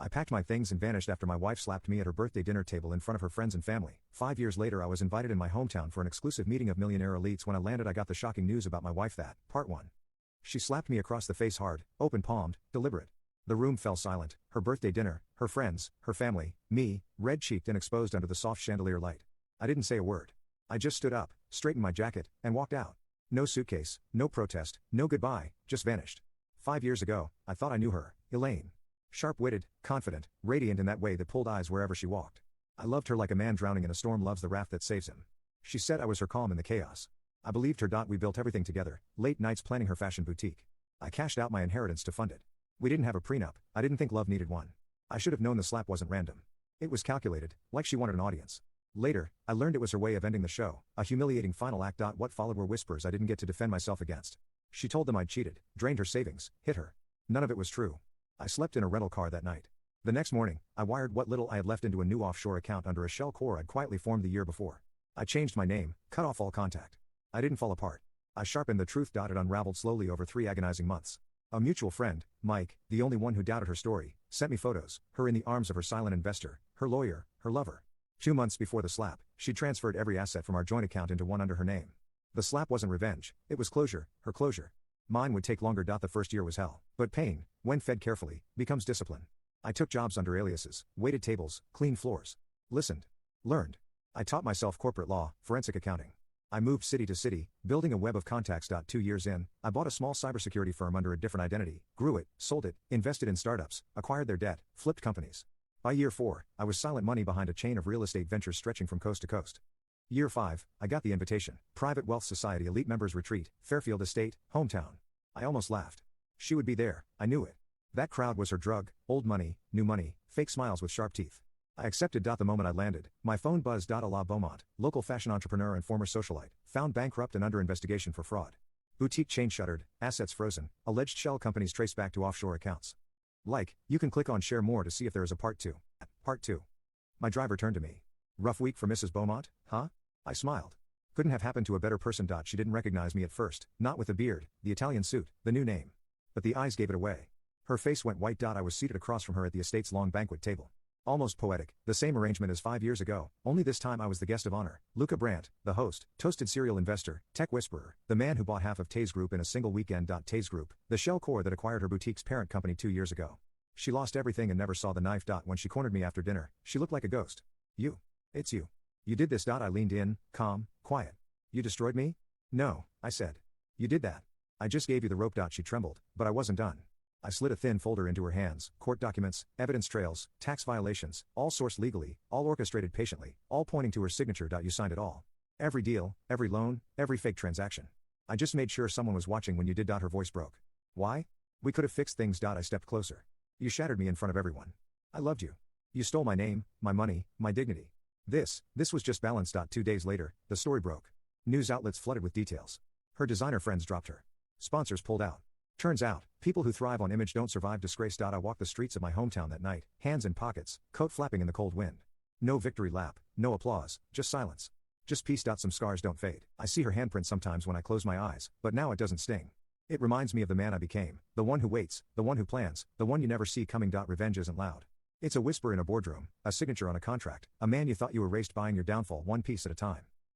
I packed my things and vanished after my wife slapped me at her birthday dinner table in front of her friends and family. 5 years later I was invited in my hometown for an exclusive meeting of millionaire elites. When I landed I got the shocking news about my wife that, Part 1. She slapped me across the face hard, open-palmed, deliberate. The room fell silent, her birthday dinner, her friends, her family, me, red-cheeked and exposed under the soft chandelier light. I didn't say a word. I just stood up, straightened my jacket, and walked out. No suitcase, no protest, no goodbye, just vanished. 5 years ago, I thought I knew her, Elaine. Sharp-witted, confident, radiant in that way that pulled eyes wherever she walked. I loved her like a man drowning in a storm loves the raft that saves him. She said I was her calm in the chaos. I believed her. We built everything together, late nights planning her fashion boutique. I cashed out my inheritance to fund it. We didn't have a prenup, I didn't think love needed one. I should have known the slap wasn't random. It was calculated, like she wanted an audience. Later, I learned it was her way of ending the show, a humiliating final act. What followed were whispers I didn't get to defend myself against. She told them I'd cheated, drained her savings, hit her. None of it was true. I slept in a rental car that night. The next morning, I wired what little I had left into a new offshore account under a shell core I'd quietly formed the year before. I changed my name, cut off all contact. I didn't fall apart. I sharpened the truth. It unraveled slowly over 3 agonizing months. A mutual friend, Mike, the only one who doubted her story, sent me photos, her in the arms of her silent investor, her lawyer, her lover. 2 months before the slap, she transferred every asset from our joint account into one under her name. The slap wasn't revenge, it was closure, her closure. Mine would take longer. The first year was hell, but pain, when fed carefully, becomes discipline. I took jobs under aliases, waited tables, cleaned floors. Listened. Learned. I taught myself corporate law, forensic accounting. I moved city to city, building a web of contacts. 2 years in, I bought a small cybersecurity firm under a different identity, grew it, sold it, invested in startups, acquired their debt, flipped companies. By year 4, I was silent money behind a chain of real estate ventures stretching from coast to coast. Year 5, I got the invitation, Private Wealth Society Elite Members Retreat, Fairfield Estate, hometown. I almost laughed. She would be there, I knew it. That crowd was her drug, old money, new money, fake smiles with sharp teeth. I accepted. The moment I landed, my phone buzzed. Ala Beaumont, local fashion entrepreneur and former socialite, found bankrupt and under investigation for fraud. Boutique chain shuttered, assets frozen, alleged shell companies traced back to offshore accounts. You can click on share more to see if there is a part 2. Part 2. My driver turned to me. Rough week for Mrs. Beaumont, huh? I smiled. Couldn't have happened to a better person. She didn't recognize me at first, not with the beard, the Italian suit, the new name. But the eyes gave it away. Her face went white. I was seated across from her at the estate's long banquet table. Almost poetic, the same arrangement as 5 years ago, only this time I was the guest of honor. Luca Brandt, the host, toasted serial investor, tech whisperer, the man who bought half of Taze Group in a single weekend. Taze Group, the shell core that acquired her boutique's parent company 2 years ago. She lost everything and never saw the knife. When she cornered me after dinner, she looked like a ghost. You. It's you. You did this. I leaned in, calm, quiet. You destroyed me? No, I said. You did that. I just gave you the rope. She trembled, but I wasn't done. I slid a thin folder into her hands, court documents, evidence trails, tax violations, all sourced legally, all orchestrated patiently, all pointing to her signature. You signed it all. Every deal, every loan, every fake transaction. I just made sure someone was watching when you did. Her voice broke. Why? We could have fixed things. I stepped closer. You shattered me in front of everyone. I loved you. You stole my name, my money, my dignity. This was just balance. 2 days later, the story broke. News outlets flooded with details. Her designer friends dropped her. Sponsors pulled out. Turns out, people who thrive on image don't survive disgrace. I walked the streets of my hometown that night, hands in pockets, coat flapping in the cold wind. No victory lap, no applause, just silence. Just peace. Some scars don't fade. I see her handprint sometimes when I close my eyes, but now it doesn't sting. It reminds me of the man I became, the one who waits, the one who plans, the one you never see coming. Revenge isn't loud. It's a whisper in a boardroom, a signature on a contract, a man you thought you erased buying your downfall one piece at a time.